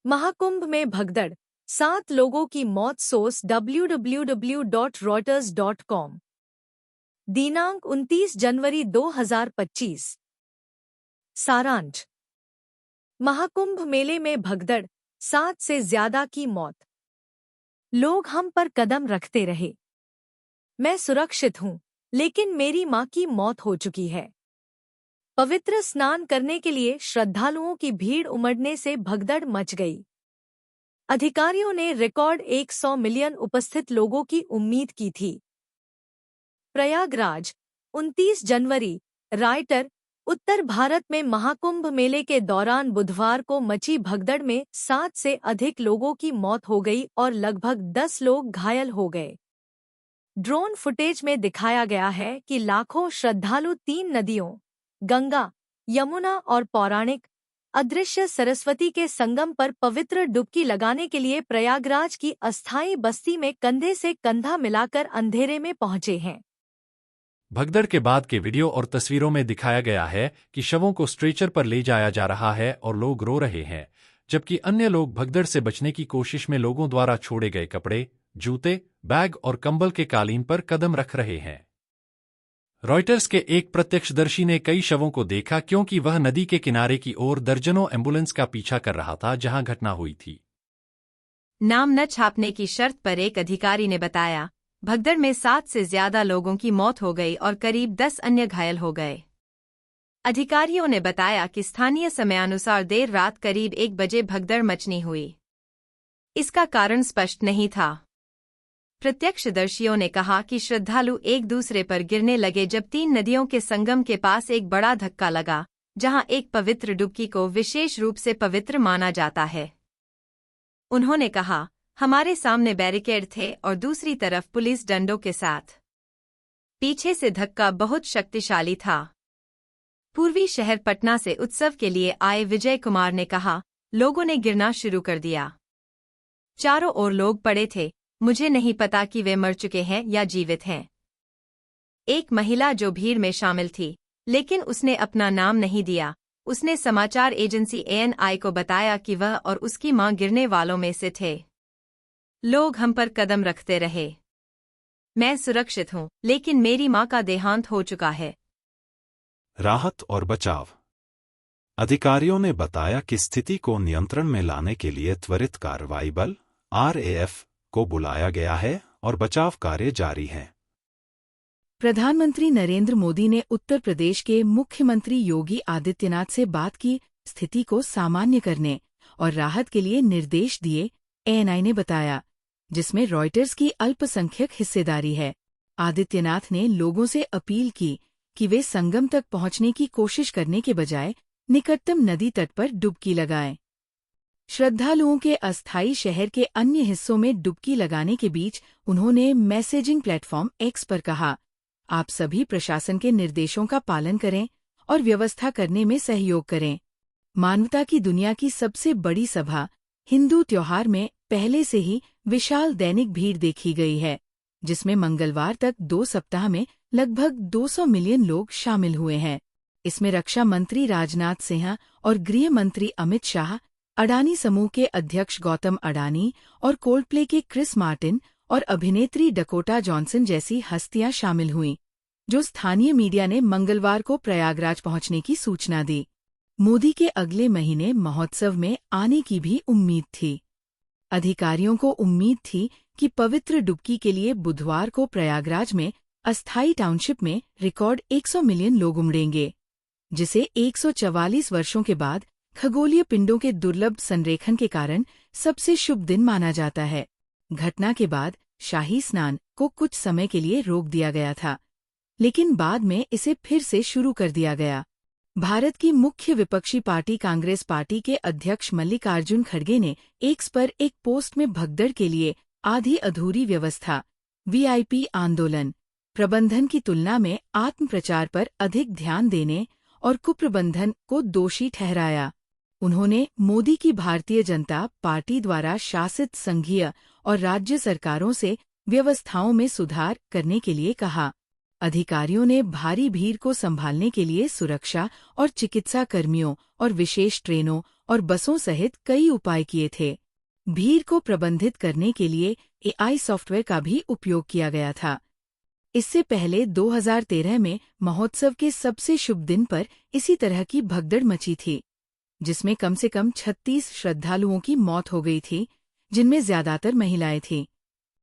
महाकुंभ में भगदड़, 7 लोगों की मौत। Source www.reuters.com। दिनांक 29 जनवरी 2025। सारांश। महाकुंभ मेले में भगदड़, 7 से ज्यादा की मौत। लोग हम पर कदम रखते रहे। मैं सुरक्षित हूं, लेकिन मेरी मां की मौत हो चुकी है। पवित्र स्नान करने के लिए श्रद्धालुओं की भीड़ उमड़ने से भगदड़ मच गई। अधिकारियों ने रिकॉर्ड 100 मिलियन उपस्थित लोगों की उम्मीद की थी। प्रयागराज, 29 जनवरी। रायटर। उत्तर भारत में महाकुंभ मेले के दौरान बुधवार को मची भगदड़ में 7 से अधिक लोगों की मौत हो गई और लगभग 10 लोग घायल हो गए। ड्रोन फुटेज में दिखाया गया है कि लाखों श्रद्धालु 3 नदियों गंगा, यमुना और पौराणिक अदृश्य सरस्वती के संगम पर पवित्र डुबकी लगाने के लिए प्रयागराज की अस्थायी बस्ती में कंधे से कंधा मिलाकर अंधेरे में पहुंचे हैं। भगदड़ के बाद के वीडियो और तस्वीरों में दिखाया गया है कि शवों को स्ट्रेचर पर ले जाया जा रहा है और लोग रो रहे हैं, जबकि अन्य लोग भगदड़ से बचने की कोशिश में लोगों द्वारा छोड़े गए कपड़े, जूते, बैग और कंबल के कालीन पर कदम रख रहे हैं। रॉयटर्स के एक प्रत्यक्षदर्शी ने कई शवों को देखा क्योंकि वह नदी के किनारे की ओर दर्जनों एम्बुलेंस का पीछा कर रहा था जहां घटना हुई थी। नाम न छापने की शर्त पर एक अधिकारी ने बताया, भगदड़ में 7 से ज्यादा लोगों की मौत हो गई और करीब 10 अन्य घायल हो गए। अधिकारियों ने बताया कि स्थानीय समयानुसार देर रात करीब 1 बजे भगदड़ मचनी हुई। इसका कारण स्पष्ट नहीं था। प्रत्यक्षदर्शियों ने कहा कि श्रद्धालु एक दूसरे पर गिरने लगे जब 3 नदियों के संगम के पास एक बड़ा धक्का लगा, जहां एक पवित्र डुबकी को विशेष रूप से पवित्र माना जाता है। उन्होंने कहा, हमारे सामने बैरिकेड थे और दूसरी तरफ पुलिस डंडों के साथ। पीछे से धक्का बहुत शक्तिशाली था। पूर्वी शहर पटना से उत्सव के लिए आए विजय कुमार ने कहा, लोगों ने गिरना शुरू कर दिया। चारों ओर लोग पड़े थे, मुझे नहीं पता कि वे मर चुके हैं या जीवित हैं। एक महिला जो भीड़ में शामिल थी, लेकिन उसने अपना नाम नहीं दिया, उसने समाचार एजेंसी ANI को बताया कि वह और उसकी मां गिरने वालों में से थे। लोग हम पर कदम रखते रहे। मैं सुरक्षित हूं, लेकिन मेरी मां का देहांत हो चुका है। राहत और बचाव। अधिकारियों ने बताया कि स्थिति को नियंत्रण में लाने के लिए त्वरित कार्रवाई बल RAF को बुलाया गया है और बचाव कार्य जारी है। प्रधानमंत्री नरेंद्र मोदी ने उत्तर प्रदेश के मुख्यमंत्री योगी आदित्यनाथ से बात की, स्थिति को सामान्य करने और राहत के लिए निर्देश दिए, ANI ने बताया, जिसमें रॉयटर्स की अल्पसंख्यक हिस्सेदारी है। आदित्यनाथ ने लोगों से अपील की कि वे संगम तक पहुंचने की कोशिश करने के बजाय निकटतम नदी तट पर डुबकी लगाएं। श्रद्धालुओं के अस्थायी शहर के अन्य हिस्सों में डुबकी लगाने के बीच उन्होंने मैसेजिंग प्लेटफॉर्म X पर कहा, आप सभी प्रशासन के निर्देशों का पालन करें और व्यवस्था करने में सहयोग करें। मानवता की दुनिया की सबसे बड़ी सभा हिंदू त्योहार में पहले से ही विशाल दैनिक भीड़ देखी गई है, जिसमें मंगलवार तक 2 सप्ताह में लगभग 200 मिलियन लोग शामिल हुए हैं। इसमें रक्षा मंत्री राजनाथ सिंह और गृह मंत्री अमित शाह, अडानी समूह के अध्यक्ष गौतम अडानी और कोल्डप्ले के क्रिस मार्टिन और अभिनेत्री डकोटा जॉनसन जैसी हस्तियां शामिल हुईं, जो स्थानीय मीडिया ने मंगलवार को प्रयागराज पहुंचने की सूचना दी। मोदी के अगले महीने महोत्सव में आने की भी उम्मीद थी। अधिकारियों को उम्मीद थी कि पवित्र डुबकी के लिए बुधवार को प्रयागराज में अस्थायी टाउनशिप में रिकॉर्ड 100 मिलियन लोग उमड़ेंगे, जिसे 144 वर्षों के बाद खगोलीय पिंडों के दुर्लभ संरेखन के कारण सबसे शुभ दिन माना जाता है। घटना के बाद शाही स्नान को कुछ समय के लिए रोक दिया गया था, लेकिन बाद में इसे फिर से शुरू कर दिया गया। भारत की मुख्य विपक्षी पार्टी कांग्रेस पार्टी के अध्यक्ष मल्लिकार्जुन खड़गे ने X पर एक पोस्ट में भगदड़ के लिए आधी अधूरी व्यवस्था, VIP आंदोलन, प्रबंधन की तुलना में आत्मप्रचार पर अधिक ध्यान देने और कुप्रबंधन को दोषी ठहराया। उन्होंने मोदी की भारतीय जनता पार्टी द्वारा शासित संघीय और राज्य सरकारों से व्यवस्थाओं में सुधार करने के लिए कहा। अधिकारियों ने भारी भीड़ को संभालने के लिए सुरक्षा और चिकित्सा कर्मियों और विशेष ट्रेनों और बसों सहित कई उपाय किए थे। भीड़ को प्रबंधित करने के लिए AI सॉफ्टवेयर का भी उपयोग किया गया था। इससे पहले 2013 में महोत्सव के सबसे शुभ दिन पर इसी तरह की भगदड़ मची थी, जिसमें कम से कम 36 श्रद्धालुओं की मौत हो गई थी, जिनमें ज्यादातर महिलाएं थीं।